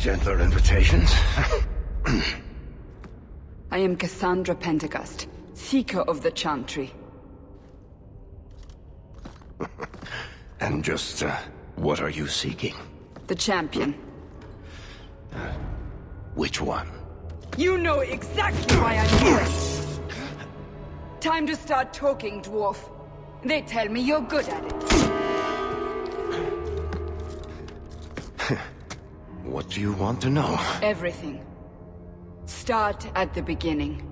Gentler invitations? I am Cassandra Pentaghast, Seeker of the Chantry. And just, what are you seeking? The champion. Which one? You know exactly why I'm here! Time to start talking, dwarf. They tell me you're good at it. What do you want to know? Everything. Start at the beginning.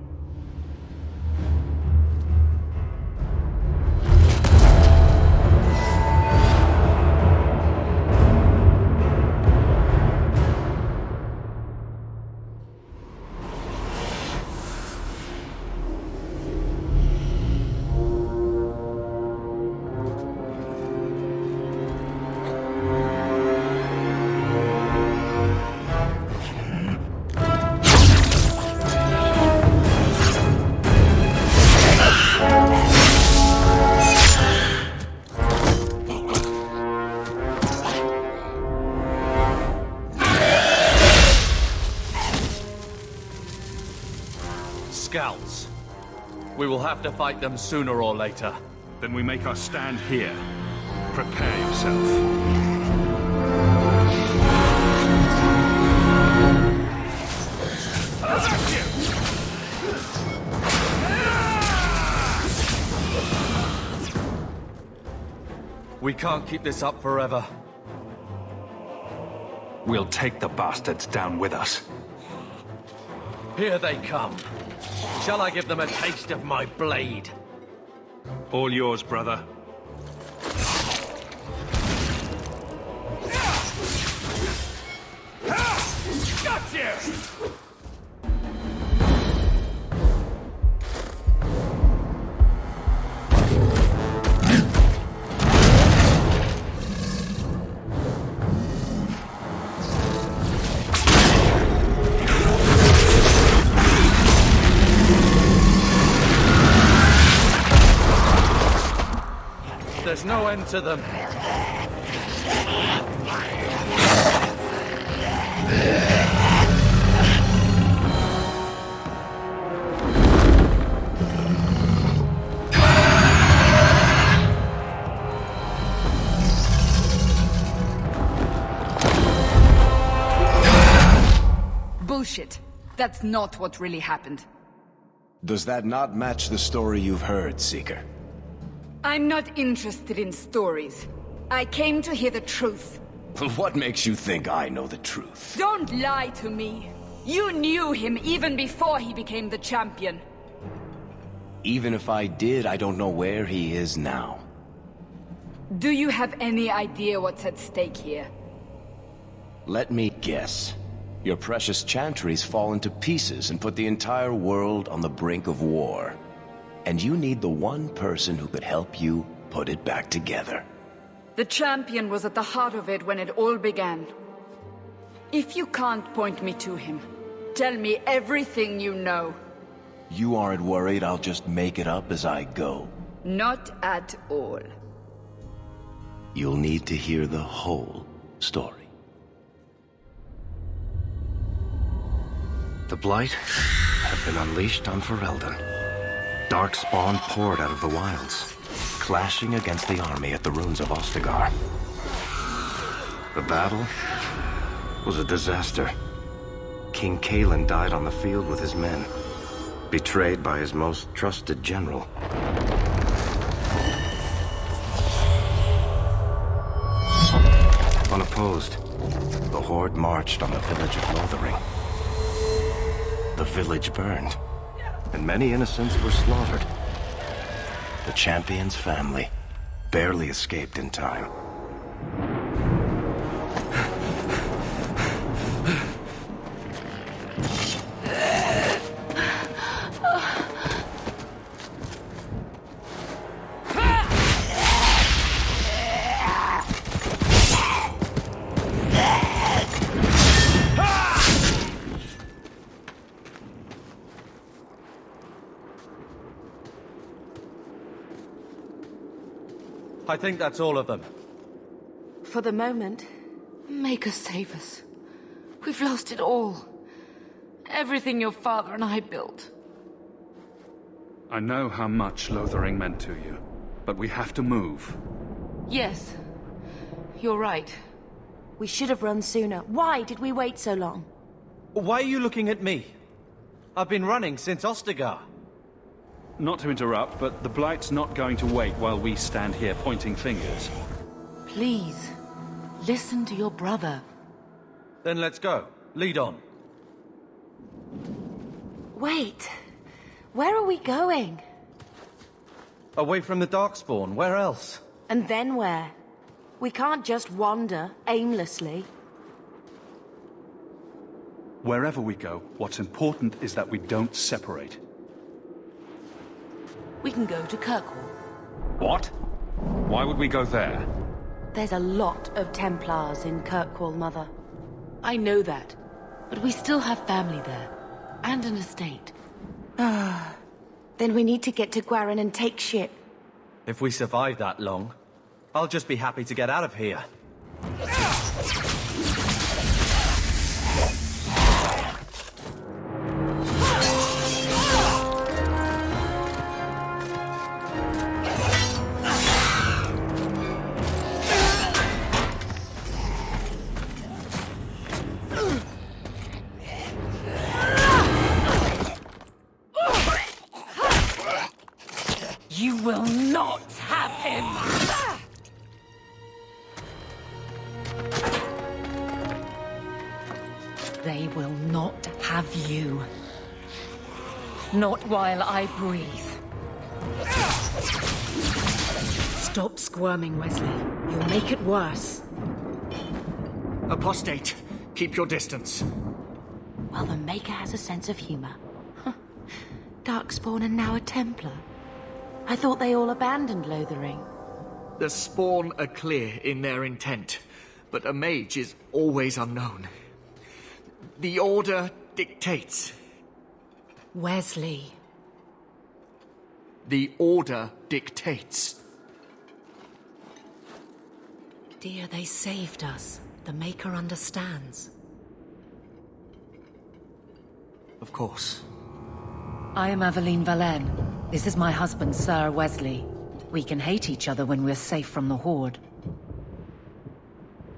Scouts. We will have to fight them sooner or later. Then we make our stand here. Prepare yourself. We can't keep this up forever. We'll take the bastards down with us. Here they come. Shall I give them a taste of my blade? All yours, brother. Got you! There's no end to them. Bullshit. That's not what really happened. Does that not match the story you've heard, Seeker? I'm not interested in stories. I came to hear the truth. What makes you think I know the truth? Don't lie to me. You knew him even before he became the champion. Even if I did, I don't know where he is now. Do you have any idea what's at stake here? Let me guess. Your precious Chantry's fallen to pieces and put the entire world on the brink of war. And you need the one person who could help you put it back together. The champion was at the heart of it when it all began. If you can't point me to him, tell me everything you know. You aren't worried I'll just make it up as I go? Not at all. You'll need to hear the whole story. The Blight had been unleashed on Ferelden. Darkspawn poured out of the wilds, clashing against the army at the ruins of Ostagar. The battle was a disaster. King Cailan died on the field with his men, betrayed by his most trusted general. Unopposed, the Horde marched on the village of Lothering. The village burned, and many innocents were slaughtered. The champion's family barely escaped in time. I think that's all of them. For the moment, make us save us. We've lost it all. Everything your father and I built. I know how much Lothering meant to you, but we have to move. Yes. You're right. We should have run sooner. Why did we wait so long? Why are you looking at me? I've been running since Ostagar. Not to interrupt, but the Blight's not going to wait while we stand here pointing fingers. Please, listen to your brother. Then let's go. Lead on. Wait. Where are we going? Away from the Darkspawn. Where else? And then where? We can't just wander aimlessly. Wherever we go, what's important is that we don't separate. We can go to Kirkwall. What? Why would we go there? There's a lot of Templars in Kirkwall, Mother. I know that, but we still have family there, and an estate. Then we need to get to Gwarin and take ship. If we survive that long, I'll just be happy to get out of here. You will not have him! They will not have you. Not while I breathe. Stop squirming, Wesley. You'll make it worse. Apostate, keep your distance. Well, the Maker has a sense of humor. Darkspawn and now a Templar. I thought they all abandoned Lothering. The Spawn are clear in their intent, but a mage is always unknown. The Order dictates. Wesley. The Order dictates. Dear, they saved us. The Maker understands. Of course. I am Aveline Valen. This is my husband, Sir Wesley. We can hate each other when we're safe from the Horde.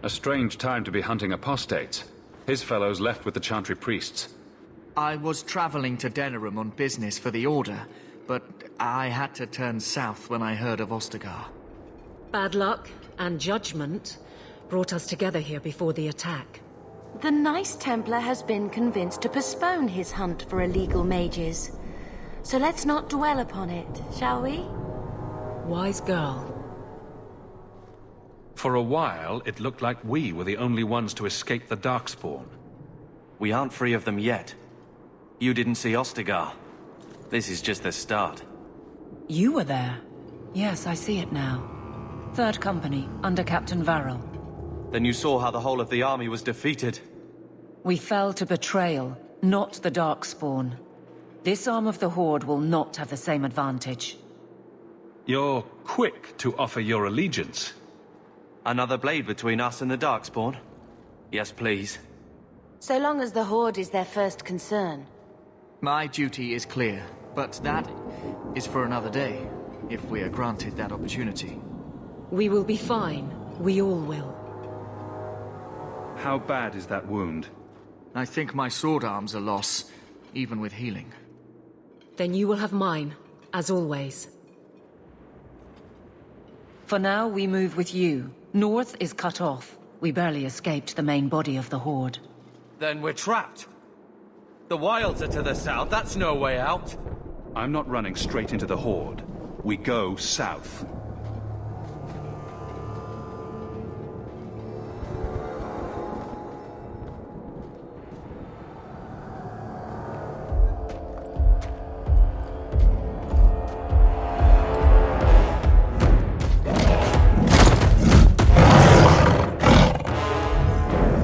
A strange time to be hunting apostates. His fellows left with the Chantry priests. I was traveling to Denerim on business for the Order, but I had to turn south when I heard of Ostagar. Bad luck and judgment brought us together here before the attack. The nice Templar has been convinced to postpone his hunt for illegal mages. So let's not dwell upon it, shall we? Wise girl. For a while, it looked like we were the only ones to escape the Darkspawn. We aren't free of them yet. You didn't see Ostagar. This is just the start. You were there. Yes, I see it now. Third Company, under Captain Varric. Then you saw how the whole of the army was defeated. We fell to betrayal, not the Darkspawn. This arm of the Horde will not have the same advantage. You're quick to offer your allegiance. Another blade between us and the Darkspawn? Yes, please. So long as the Horde is their first concern. My duty is clear, but that is for another day, if we are granted that opportunity. We will be fine. We all will. How bad is that wound? I think my sword arm's a loss, even with healing. Then you will have mine, as always. For now, we move with you. North is cut off. We barely escaped the main body of the Horde. Then we're trapped. The wilds are to the south. That's no way out. I'm not running straight into the Horde. We go south.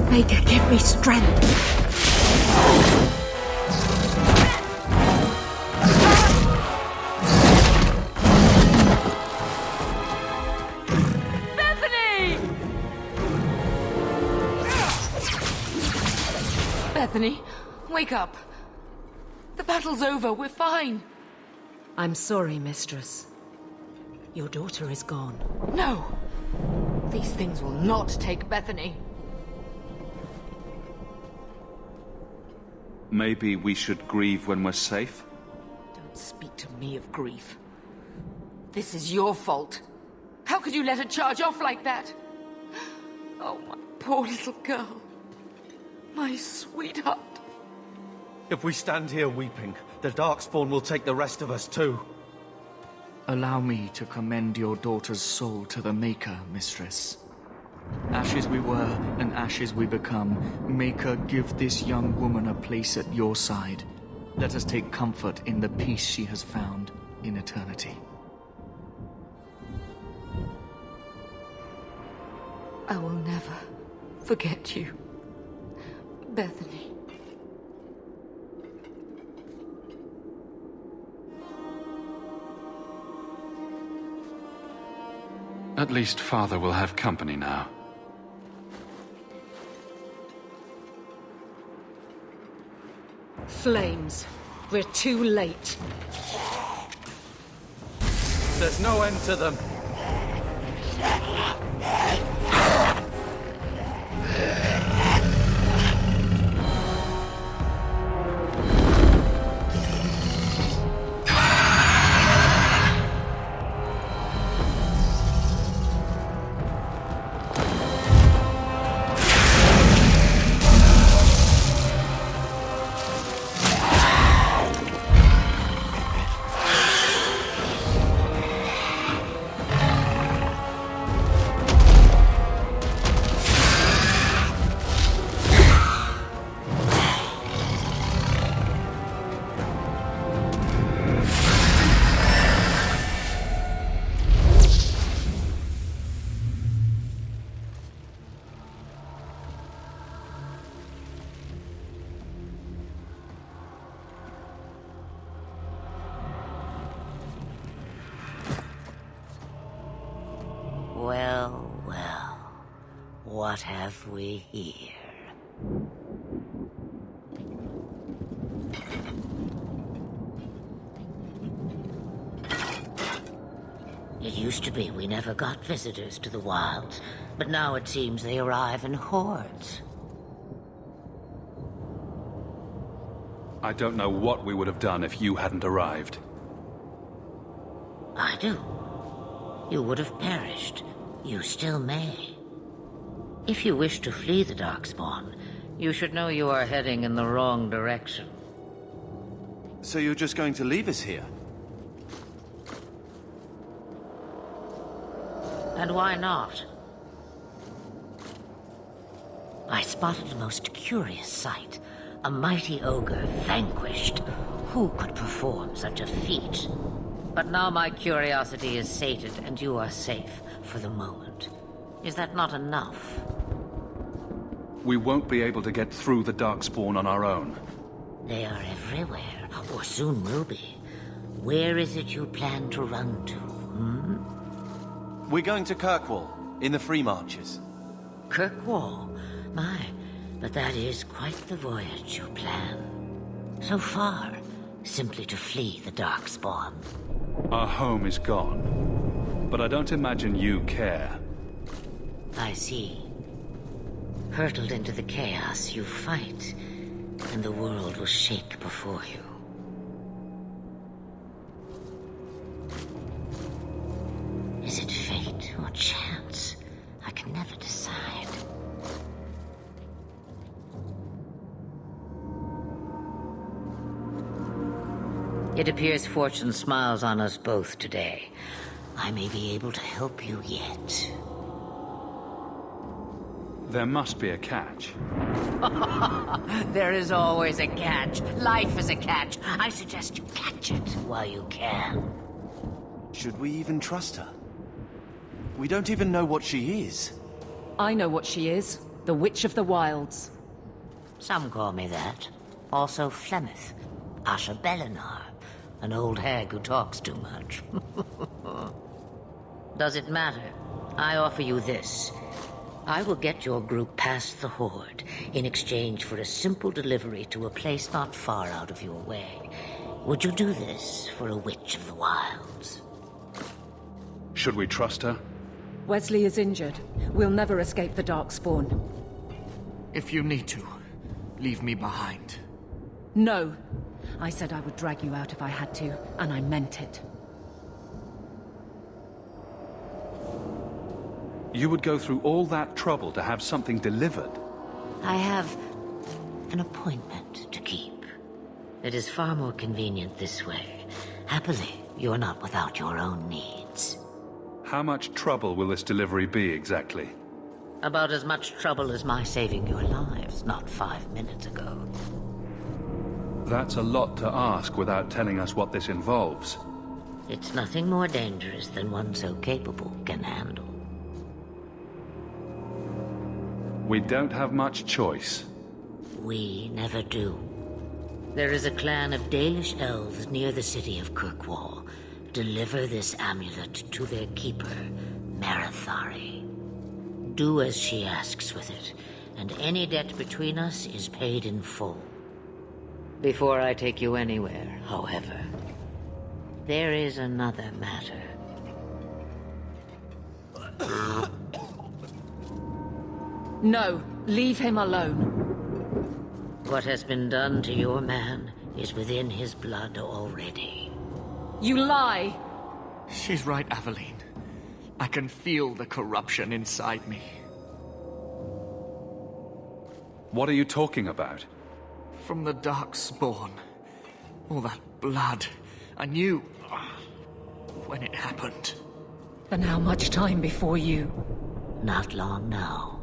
Maker, give me strength. Bethany, wake up. The battle's over. We're fine. I'm sorry, Mistress. Your daughter is gone. No. These things will not take Bethany. Maybe we should grieve when we're safe? Don't speak to me of grief. This is your fault. How could you let her charge off like that? Oh, my poor little girl. My sweetheart. If we stand here weeping, the Darkspawn will take the rest of us too. Allow me to commend your daughter's soul to the Maker, Mistress. Ashes we were, and ashes we become. Maker, give this young woman a place at your side. Let us take comfort in the peace she has found in eternity. I will never forget you, Bethany. At least Father will have company now. Flames. We're too late. There's no end to them. Well, well. What have we here? It used to be we never got visitors to the wilds, but now it seems they arrive in hordes. I don't know what we would have done if you hadn't arrived. I do. You would have perished. You still may. If you wish to flee the Darkspawn, you should know you are heading in the wrong direction. So you're just going to leave us here? And why not? I spotted a most curious sight. A mighty ogre vanquished. Who could perform such a feat? But now my curiosity is sated, and you are safe for the moment. Is that not enough? We won't be able to get through the Darkspawn on our own. They are everywhere, or soon will be. Where is it you plan to run to, We're going to Kirkwall, in the Free Marches. Kirkwall? My, but that is quite the voyage you plan. So far, simply to flee the Darkspawn. Our home is gone, but I don't imagine you care. I see. Hurtled into the chaos, you fight, and the world will shake before you. Is it fate or chance? I can never decide. It appears fortune smiles on us both today. I may be able to help you yet. There must be a catch. There is always a catch. Life is a catch. I suggest you catch it while you can. Should we even trust her? We don't even know what she is. I know what she is. The Witch of the Wilds. Some call me that. Also Flemeth. Asha Belinar. An old hag who talks too much. Does it matter? I offer you this. I will get your group past the Horde in exchange for a simple delivery to a place not far out of your way. Would you do this for a witch of the wilds? Should we trust her? Wesley is injured. We'll never escape the Darkspawn. If you need to, leave me behind. No. I said I would drag you out if I had to, and I meant it. You would go through all that trouble to have something delivered? I have an appointment to keep. It is far more convenient this way. Happily, you're not without your own needs. How much trouble will this delivery be, exactly? About as much trouble as my saving your lives not 5 minutes ago. That's a lot to ask without telling us what this involves. It's nothing more dangerous than one so capable can handle. We don't have much choice. We never do. There is a clan of Dalish elves near the city of Kirkwall. Deliver this amulet to their keeper, Marathari. Do as she asks with it, and any debt between us is paid in full. Before I take you anywhere, however, there is another matter. No, leave him alone. What has been done to your man is within his blood already. You lie! She's right, Aveline. I can feel the corruption inside me. What are you talking about? From the Darkspawn. All that blood. I knew when it happened. Then how much time before you? Not long now,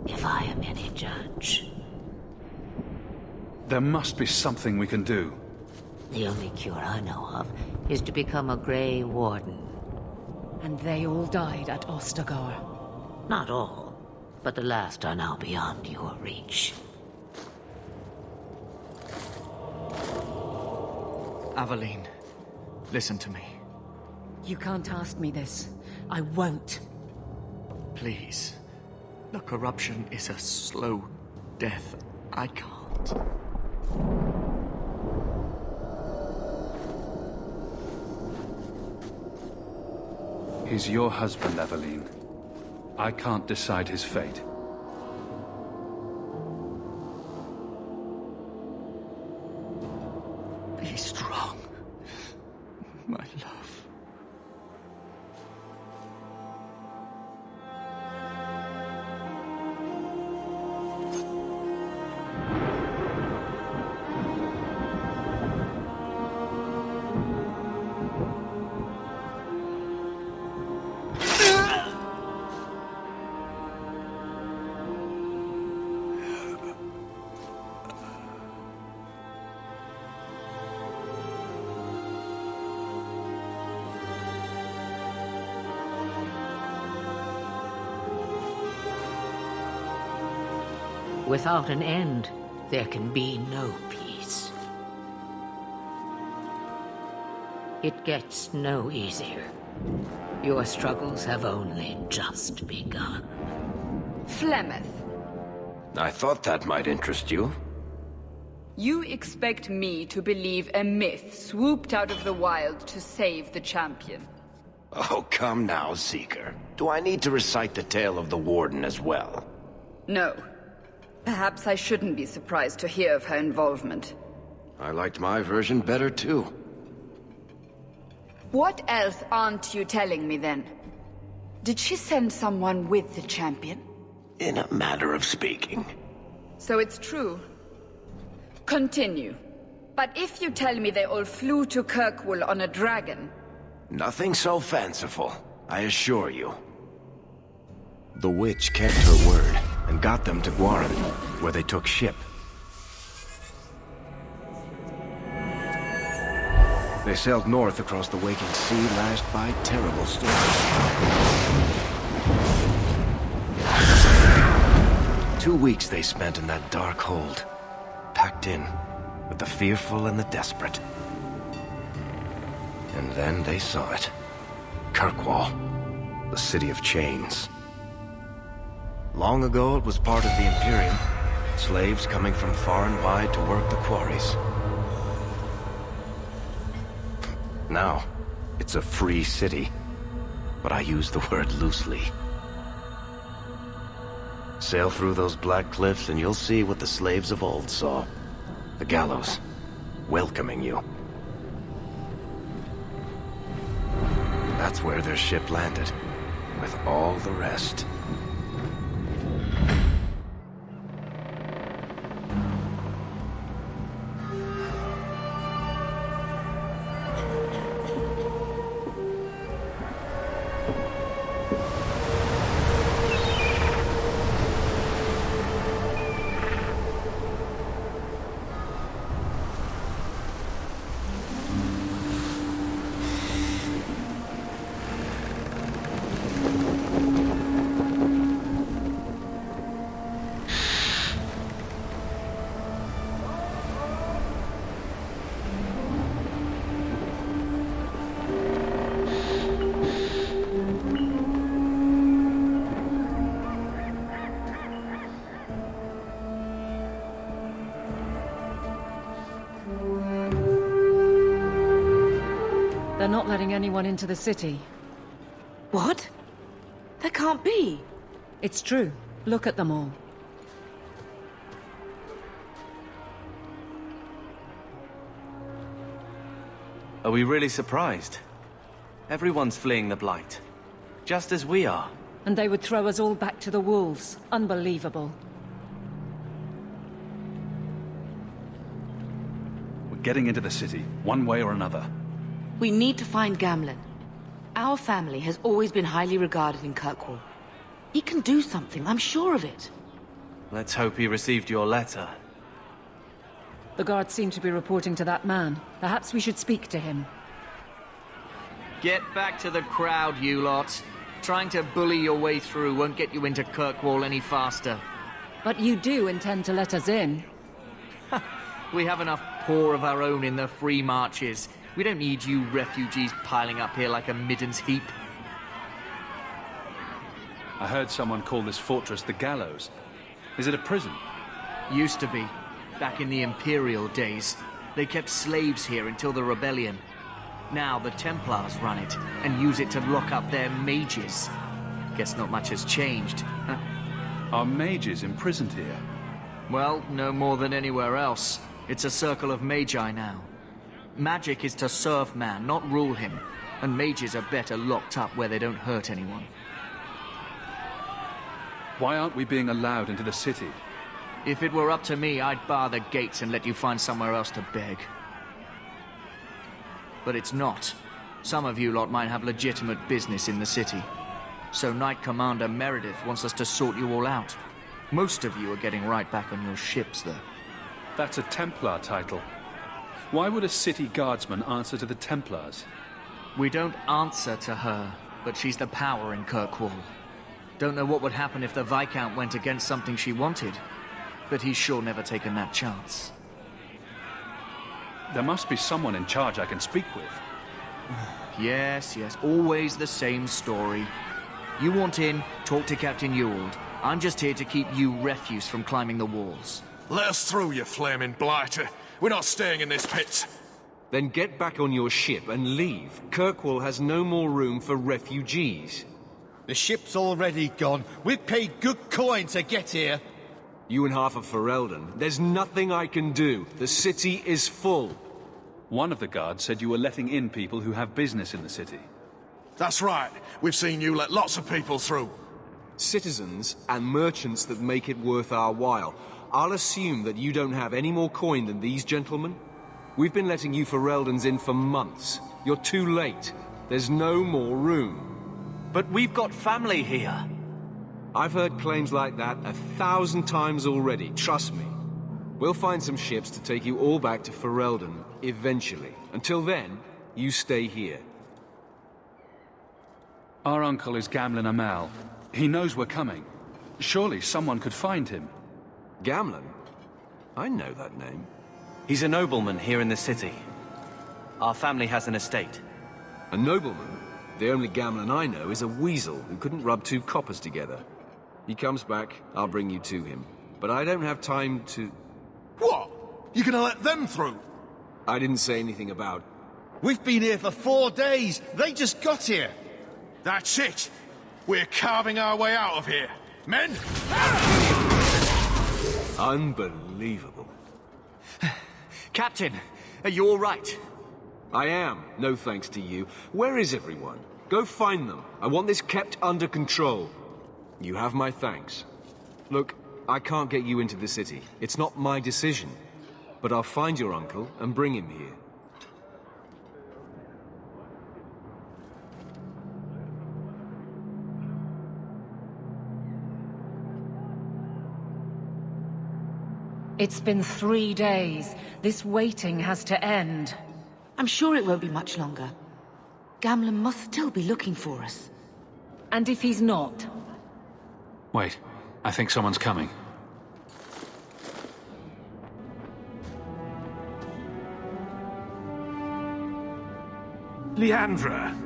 if I am any judge. There must be something we can do. The only cure I know of is to become a Grey Warden. And they all died at Ostagar. Not all, but the last are now beyond your reach. Aveline, listen to me. You can't ask me this. I won't. Please. The corruption is a slow death. I can't. He's your husband, Aveline. I can't decide his fate. Be strong, my love. Without an end, there can be no peace. It gets no easier. Your struggles have only just begun. Flemeth, I thought that might interest you. you expect me to believe a myth swooped out of the wild to save the champion? Oh, come now, Seeker. Do I need to recite the tale of the Warden as well? No. Perhaps I shouldn't be surprised to hear of her involvement. I liked my version better, too. What else aren't you telling me, then? Did she send someone with the champion? In a matter of speaking. So it's true. Continue. But if you tell me they all flew to Kirkwall on a dragon... Nothing so fanciful, I assure you. The witch kept her word, and got them to Guaran, where they took ship. They sailed north across the waking sea, lashed by terrible storms. 2 weeks they spent in that dark hold, packed in with the fearful and the desperate. And then they saw it. Kirkwall, the city of chains. Long ago, it was part of the Imperium. Slaves coming from far and wide to work the quarries. Now, it's a free city. But I use the word loosely. Sail through those black cliffs and you'll see what the slaves of old saw. The gallows, welcoming you. That's where their ship landed, with all the rest. They're not letting anyone into the city. What? That can't be. It's true. Look at them all. Are we really surprised? Everyone's fleeing the Blight. Just as we are. And they would throw us all back to the wolves. Unbelievable. We're getting into the city, one way or another. We need to find Gamlen. Our family has always been highly regarded in Kirkwall. He can do something, I'm sure of it. Let's hope he received your letter. The guards seem to be reporting to that man. Perhaps we should speak to him. Get back to the crowd, you lot. Trying to bully your way through won't get you into Kirkwall any faster. But you do intend to let us in. We have enough poor of our own in the free marches. We don't need you refugees piling up here like a middens heap. I heard someone call this fortress the Gallows. Is it a prison? Used to be. Back in the Imperial days. They kept slaves here until the rebellion. Now the Templars run it, and use it to lock up their mages. Guess not much has changed. Are mages imprisoned here? Well, no more than anywhere else. It's a circle of magi now. Magic is to serve man, not rule him. And mages are better locked up where they don't hurt anyone. Why aren't we being allowed into the city? If it were up to me, I'd bar the gates and let you find somewhere else to beg. But it's not. Some of you lot might have legitimate business in the city. So Knight Commander Meredith wants us to sort you all out. Most of you are getting right back on your ships, though. That's a Templar title. Why would a city guardsman answer to the Templars? We don't answer to her, but she's the power in Kirkwall. Don't know what would happen if the Viscount went against something she wanted, but he's sure never taken that chance. There must be someone in charge I can speak with. Yes, always the same story. You want in, talk to Captain Ewald. I'm just here to keep you refuse from climbing the walls. Let us through, you flaming blighter. We're not staying in this pit. Then get back on your ship and leave. Kirkwall has no more room for refugees. The ship's already gone. We've paid good coin to get here. You and half of Ferelden. There's nothing I can do. The city is full. One of the guards said you were letting in people who have business in the city. That's right. We've seen you let lots of people through. Citizens and merchants that make it worth our while. I'll assume that you don't have any more coin than these gentlemen. We've been letting you Fereldans in for months. You're too late. There's no more room. But we've got family here. I've heard claims like that 1,000 times already, trust me. We'll find some ships to take you all back to Ferelden, eventually. Until then, you stay here. Our uncle is Gamlen Amal. He knows we're coming. Surely someone could find him. Gamlen? I know that name. He's a nobleman here in the city. Our family has an estate. A nobleman? The only Gamlen I know is a weasel who couldn't rub two coppers together. He comes back, I'll bring you to him. But I don't have time to... What? You gonna let them through? I didn't say anything about... We've been here for 4 days. They just got here. That's it. We're carving our way out of here. Men? Unbelievable. Captain, are you all right? I am, no thanks to you. Where is everyone? Go find them. I want this kept under control. You have my thanks. Look, I can't get you into the city. It's not my decision. But I'll find your uncle and bring him here. It's been 3 days. This waiting has to end. I'm sure it won't be much longer. Gamlen must still be looking for us. And if he's not? Wait, I think someone's coming. Leandra!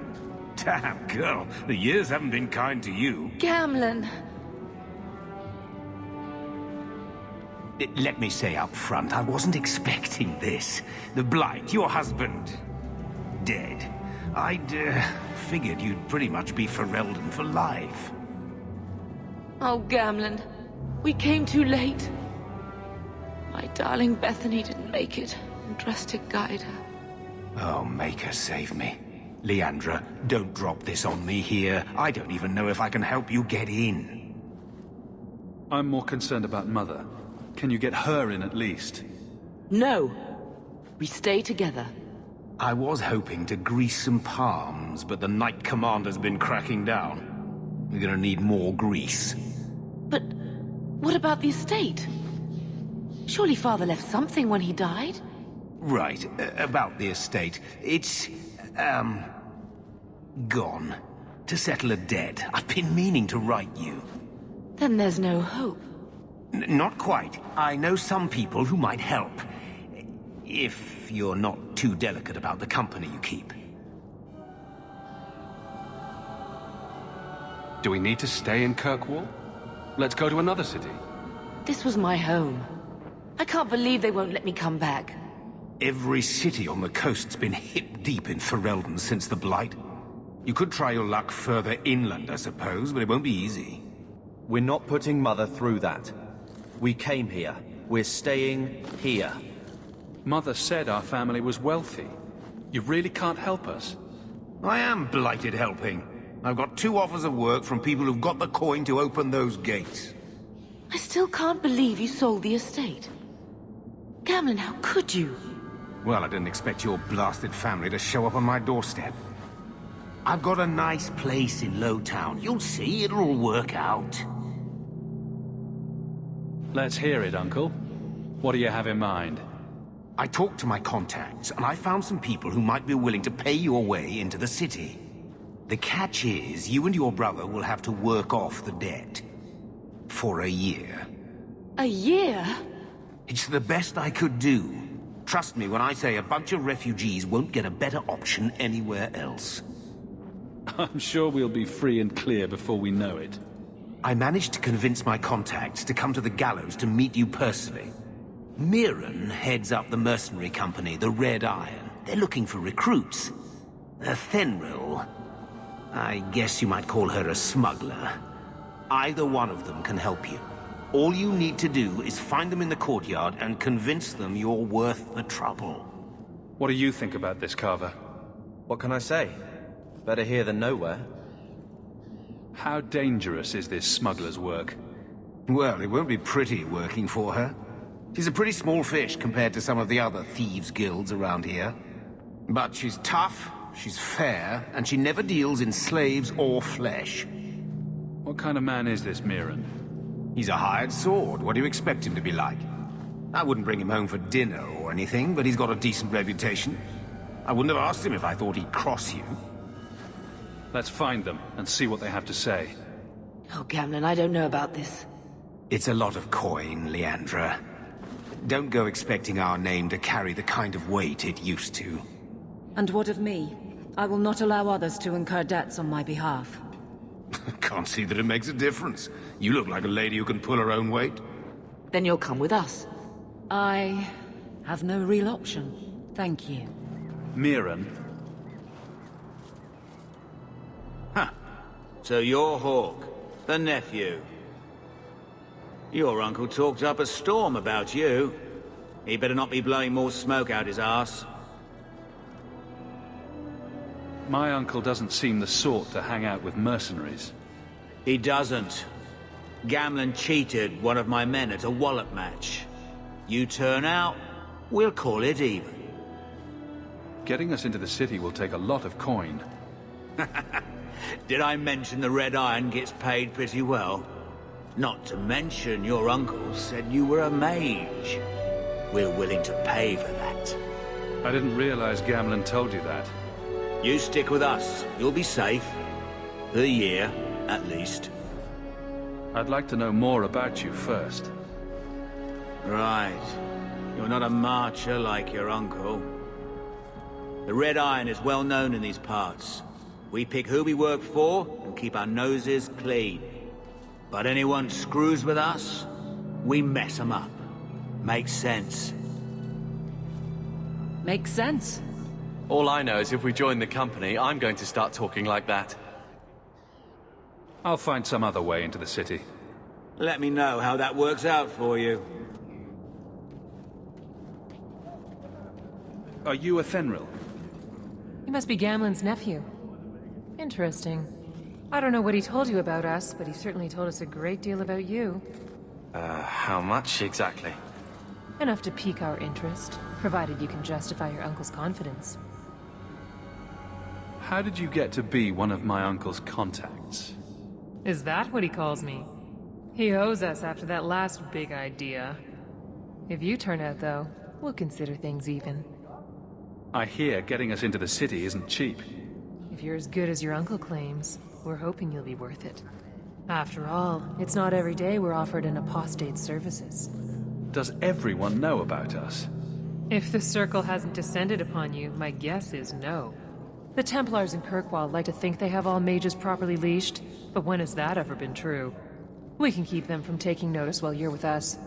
Damn, girl, the years haven't been kind to you. Gamlen! Let me say up front, I wasn't expecting this. The Blight, your husband, dead. I'd figured you'd pretty much be Ferelden for life. Oh, Gamlen. We came too late. My darling Bethany didn't make it, and Drastic guide her. Oh, make her save me. Leandra, don't drop this on me here. I don't even know if I can help you get in. I'm more concerned about Mother. Can you get her in at least? No. We stay together. I was hoping to grease some palms, but the Knight Commander's been cracking down. We're gonna need more grease. But what about the estate? Surely Father left something when he died? Right, about the estate. It's, gone. To settle a debt. I've been meaning to write you. Then there's no hope. Not quite. I know some people who might help. If you're not too delicate about the company you keep. Do we need to stay in Kirkwall? Let's go to another city. This was my home. I can't believe they won't let me come back. Every city on the coast's been hip-deep in Ferelden since the Blight. You could try your luck further inland, I suppose, but it won't be easy. We're not putting Mother through that. We came here. We're staying here. Mother said our family was wealthy. You really can't help us. I am blighted helping. I've got 2 offers of work from people who've got the coin to open those gates. I still can't believe you sold the estate. Gamlen, how could you? Well, I didn't expect your blasted family to show up on my doorstep. I've got a nice place in Lowtown. You'll see, it'll all work out. Let's hear it, Uncle. What do you have in mind? I talked to my contacts, and I found some people who might be willing to pay your way into the city. The catch is, you and your brother will have to work off the debt. For a year. A year? It's the best I could do. Trust me when I say a bunch of refugees won't get a better option anywhere else. I'm sure we'll be free and clear before we know it. I managed to convince my contacts to come to the gallows to meet you personally. Mirren heads up the mercenary company, the Red Iron. They're looking for recruits. Fenrir, I guess you might call her a smuggler. Either one of them can help you. All you need to do is find them in the courtyard and convince them you're worth the trouble. What do you think about this, Carver? What can I say? Better here than nowhere. How dangerous is this smuggler's work? Well, it won't be pretty working for her. She's a pretty small fish compared to some of the other thieves' guilds around here. But she's tough, she's fair, and she never deals in slaves or flesh. What kind of man is this Mirren? He's a hired sword. What do you expect him to be like? I wouldn't bring him home for dinner or anything, but he's got a decent reputation. I wouldn't have asked him if I thought he'd cross you. Let's find them and see what they have to say. Oh, Gamlen, I don't know about this. It's a lot of coin, Leandra. Don't go expecting our name to carry the kind of weight it used to. And what of me? I will not allow others to incur debts on my behalf. Can't see that it makes a difference. You look like a lady who can pull her own weight. Then you'll come with us. I have no real option. Thank you. Mirren, So you're Hawke, the nephew. Your uncle talked up a storm about you. He better not be blowing more smoke out his arse. my uncle doesn't seem the sort to hang out with mercenaries. He doesn't. Gamlen cheated one of my men at a wallop match. You turn out, we'll call it even. Getting us into the city will take a lot of coin. Did I mention the Red Iron gets paid pretty well? Not to mention your uncle said you were a mage. We're willing to pay for that. I didn't realize Gamlen told you that. You stick with us. You'll be safe. For a year, at least. I'd like to know more about you first. Right. You're not a marcher like your uncle. The Red Iron is well known in these parts. We pick who we work for and keep our noses clean. But anyone screws with us, we mess them up. Makes sense. Makes sense. All I know is if we join the company, I'm going to start talking like that. I'll find some other way into the city. Let me know how that works out for you. Are you a Fenril? He must be Gamlen's nephew. Interesting. I don't know what he told you about us, but he certainly told us a great deal about you. How much exactly? Enough to pique our interest, provided you can justify your uncle's confidence. How did you get to be one of my uncle's contacts? Is that what he calls me? He owes us after that last big idea. If you turn out, though, we'll consider things even. I hear getting us into the city isn't cheap. If you're as good as your uncle claims, we're hoping you'll be worth it. After all, it's not every day we're offered an apostate's services. Does everyone know about us? If the Circle hasn't descended upon you, my guess is no. The Templars in Kirkwall like to think they have all mages properly leashed, but when has that ever been true? We can keep them from taking notice while you're with us.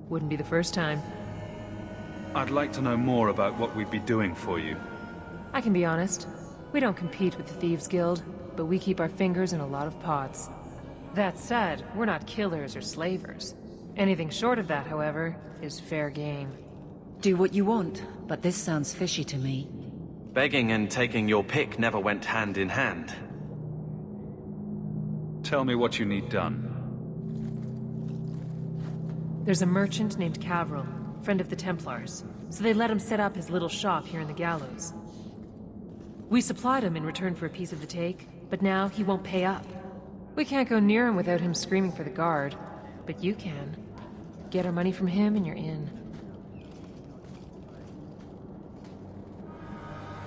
Wouldn't be the first time. I'd like to know more about what we'd be doing for you. I can be honest. We don't compete with the Thieves Guild, but we keep our fingers in a lot of pots. That said, we're not killers or slavers. Anything short of that, however, is fair game. Do what you want, but this sounds fishy to me. Begging and taking your pick never went hand in hand. Tell me what you need done. There's a merchant named Cavril, friend of the Templars, so they let him set up his little shop here in the Gallows. We supplied him in return for a piece of the take, but now he won't pay up. We can't go near him without him screaming for the guard, but you can. Get our money from him and you're in.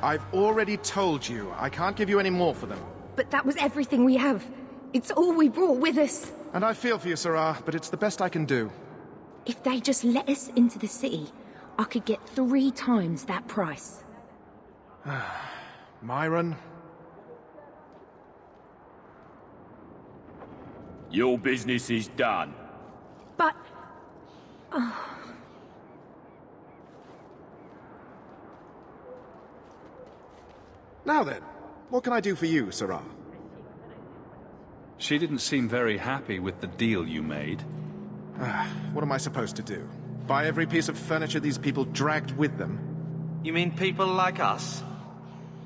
I've already told you, I can't give you any more for them. But that was everything we have. It's all we brought with us. And I feel for you, Sirrah, but it's the best I can do. If they just let us into the city, I could get 3 times that price. Myron? Your business is done. But... Oh. Now then, what can I do for you, Sirrah? She didn't seem very happy with the deal you made. What am I supposed to do? Buy every piece of furniture these people dragged with them? You mean people like us?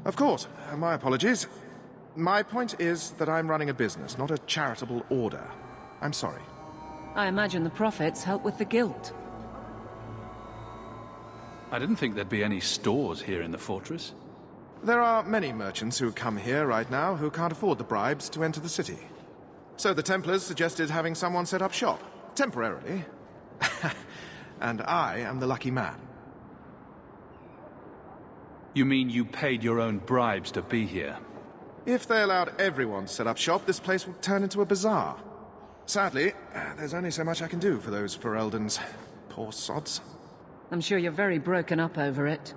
Of course. My apologies. My point is that I'm running a business, not a charitable order. I'm sorry. I imagine the profits help with the guild. I didn't think there'd be any stores here in the fortress. There are many merchants who come here right now who can't afford the bribes to enter the city. So the Templars suggested having someone set up shop, temporarily. And I am the lucky man. You mean you paid your own bribes to be here? If they allowed everyone to set up shop, this place would turn into a bazaar. Sadly, there's only so much I can do for those Ferelden's. Poor sods. I'm sure you're very broken up over it.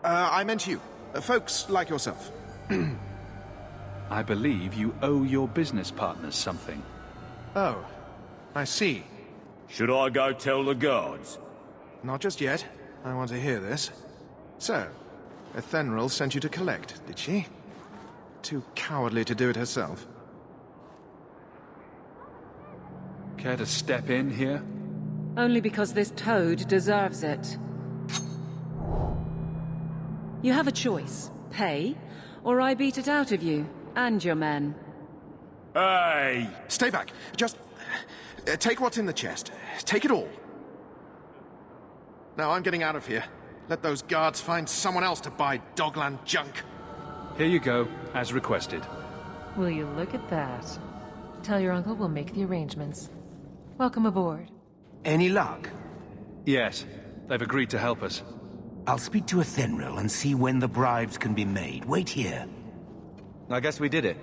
I meant you. Folks like yourself. I believe you owe your business partners something. Oh, I see. Should I go tell the guards? Not just yet. I want to hear this. So, Ethenril sent you to collect, did she? Too cowardly to do it herself. Care to step in here? Only because this toad deserves it. You have a choice. Pay, or I beat it out of you, and your men. Hey! Stay back. Just... take what's in the chest. Take it all. Now I'm getting out of here. Let those guards find someone else to buy Dogland junk. Here you go, as requested. Will you look at that? Tell your uncle we'll make the arrangements. Welcome aboard. Any luck? Yes, they've agreed to help us. I'll speak to Ethenril and see when the bribes can be made. Wait here. I guess we did it.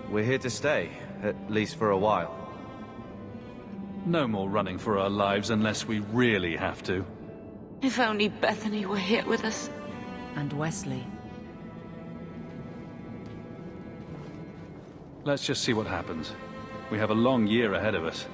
We're here to stay, at least for a while. No more running for our lives unless we really have to. If only Bethany were here with us. And Wesley. Let's just see what happens. We have a long year ahead of us.